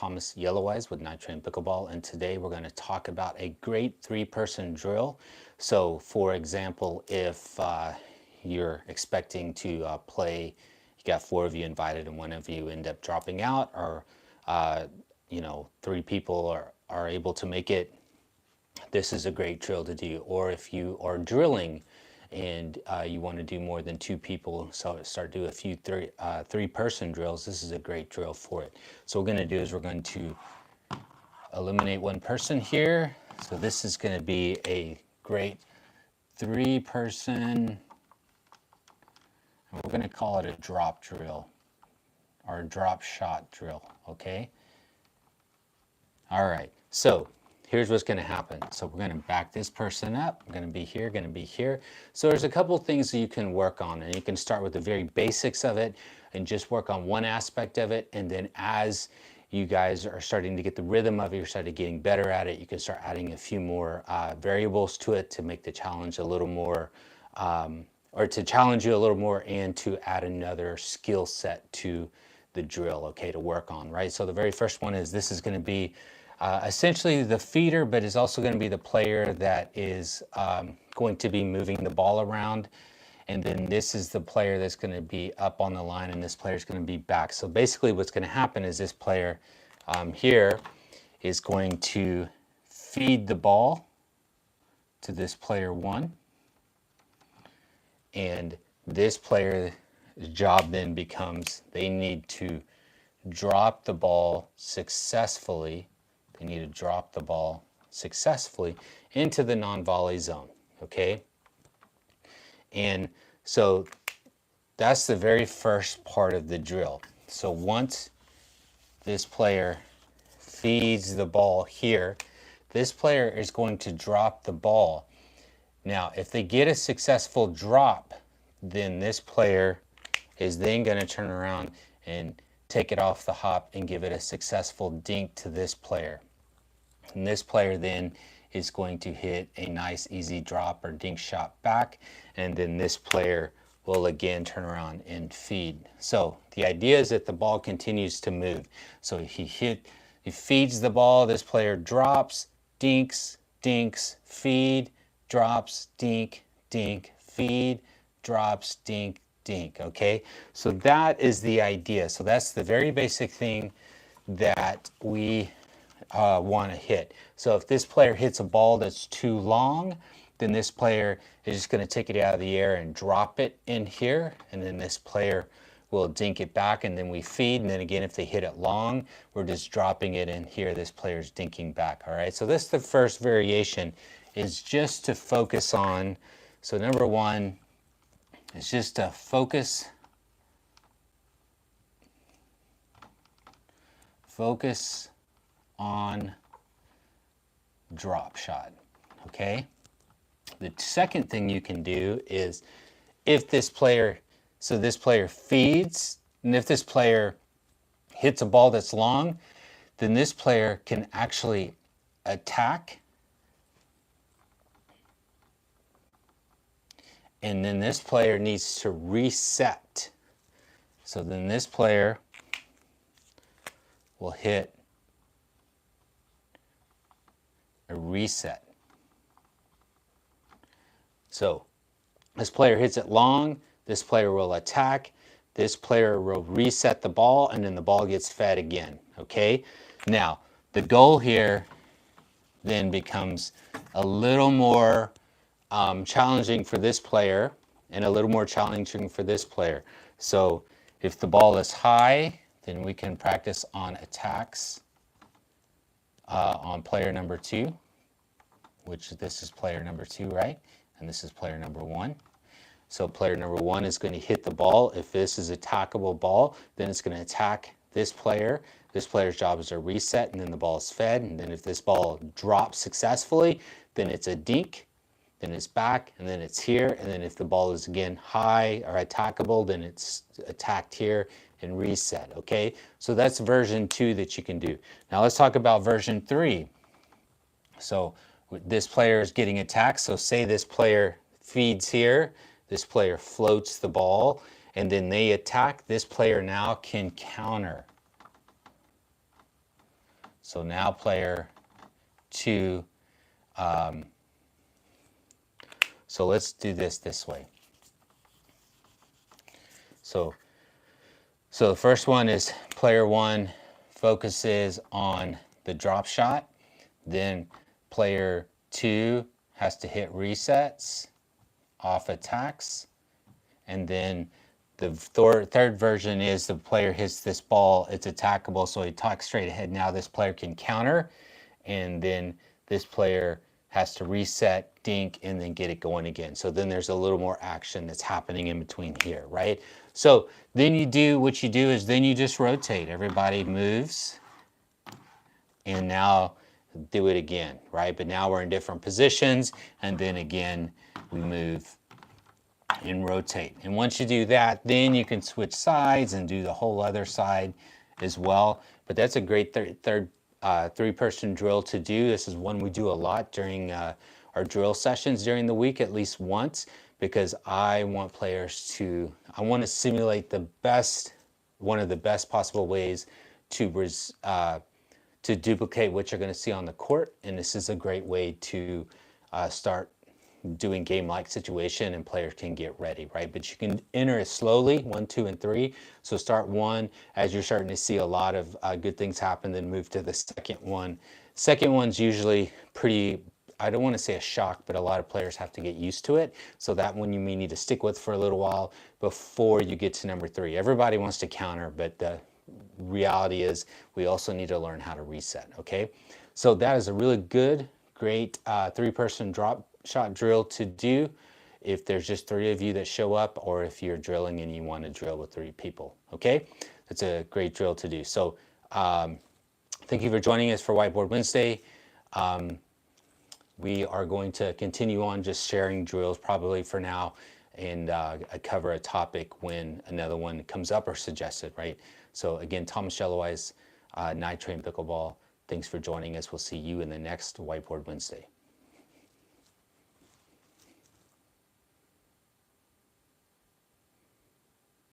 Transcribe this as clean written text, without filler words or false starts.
Thomas Yelloweyes with Night Train Pickleball, and today we're going to talk about a great three-person drill. So for example, if you're expecting to play, you got 4 of you invited and 1 of you end up dropping out, or 3 people are able to make it, this is a great drill to do. Or if you are drilling and you want to do more than 2 people, so start do a few three-person drills, this is a great drill for it. So what we're going to do is we're going to eliminate 1 person here. So this is going to be a great 3-person, and we're going to call it a drop drill or a drop shot drill, okay? All right, so here's what's going to happen. So we're going to back this person up. I'm going to be here, going to be here. So there's a couple things that you can work on, and you can start with the very basics of it and just work on one aspect of it. And then as you guys are starting to get the rhythm of it, you're starting getting better at it, you can start adding a few more variables to it to make the challenge a little more, or to challenge you a little more, and to add another skill set to the drill, okay, to work on, right? So the very first one is, this is going to be essentially the feeder, but is also going to be the player that is going to be moving the ball around. And then this is the player that's going to be up on the line, and this player is going to be back. So basically what's going to happen is this player here is going to feed the ball to this player 1. And this player's job then becomes, they need to drop the ball successfully. They need to drop the ball successfully into the non-volley zone, okay? And so that's the very first part of the drill. So once this player feeds the ball here, this player is going to drop the ball. Now, if they get a successful drop, then this player is then going to turn around and take it off the hop and give it a successful dink to this player. And this player then is going to hit a nice easy drop or dink shot back, and then this player will again turn around and feed. So the idea is that the ball continues to move. So he feeds the ball, this player drops, dinks, dinks, feed, drops, dink, dink, feed, drops, dink, dink, okay? So that is the idea. So that's the very basic thing that we want to hit. So if this player hits a ball that's too long, then this player is just going to take it out of the air and drop it in here, and then this player will dink it back, and then we feed. And then again, if they hit it long, we're just dropping it in here, this player's dinking back. All right, so this is the first variation, is just to focus on, so number 1 is just to focus on drop shot, okay? The second thing you can do is, if this player, so this player feeds, and if this player hits a ball that's long, then this player can actually attack, and then this player needs to reset. So then this player will hit a reset. So this player hits it long, this player will attack, this player will reset the ball, and then the ball gets fed again, okay? Now, the goal here then becomes a little more challenging for this player and a little more challenging for this player. So if the ball is high, then we can practice on attacks on player number 2, which this is player number 2, right? And this is player number 1. So player number 1 is going to hit the ball. If this is a attackable ball, then it's going to attack this player. This player's job is to reset, and then the ball is fed. And then if this ball drops successfully, then it's a dink, then it's back, and then it's here. And then if the ball is again high or attackable, then it's attacked here and reset, okay? So that's version 2 that you can do. Now let's talk about version 3. So this player is getting attacked. So say this player feeds here, this player floats the ball, and then they attack. This player now can counter. So now player 2, so let's do this way. So the first one is player 1 focuses on the drop shot, then player 2 has to hit resets off attacks, and then the third version is the player hits this ball, it's attackable, so he talks straight ahead. Now this player can counter, and then this player has to reset, dink, and then get it going again. So then there's a little more action that's happening in between here, right? So then what you do is then you just rotate. Everybody moves, and now do it again, right? But now we're in different positions, and then again we move and rotate. And once you do that, then you can switch sides and do the whole other side as well. But that's a great three-person drill to do. This is one we do a lot during our drill sessions during the week, at least once, because I want to simulate one of the best possible ways to duplicate what you're going to see on the court. And this is a great way to start doing game-like situation, and players can get ready, right? But you can enter it slowly, 1, 2, and 3. So start 1 as you're starting to see a lot of good things happen, then move to the second one. Second one's usually pretty, I don't want to say a shock, but a lot of players have to get used to it. So that one you may need to stick with for a little while before you get to number 3. Everybody wants to counter, but the reality is we also need to learn how to reset, okay? So that is a really great three-person drop shot drill to do if there's just 3 of you that show up, or if you're drilling and you want to drill with 3 people, okay? That's a great drill to do. So thank you for joining us for Whiteboard Wednesday. We are going to continue on just sharing drills probably for now, and cover a topic when another one comes up or suggested, right? So again, Thomas Shelowise, Night Train Pickleball. Thanks for joining us. We'll see you in the next Whiteboard Wednesday.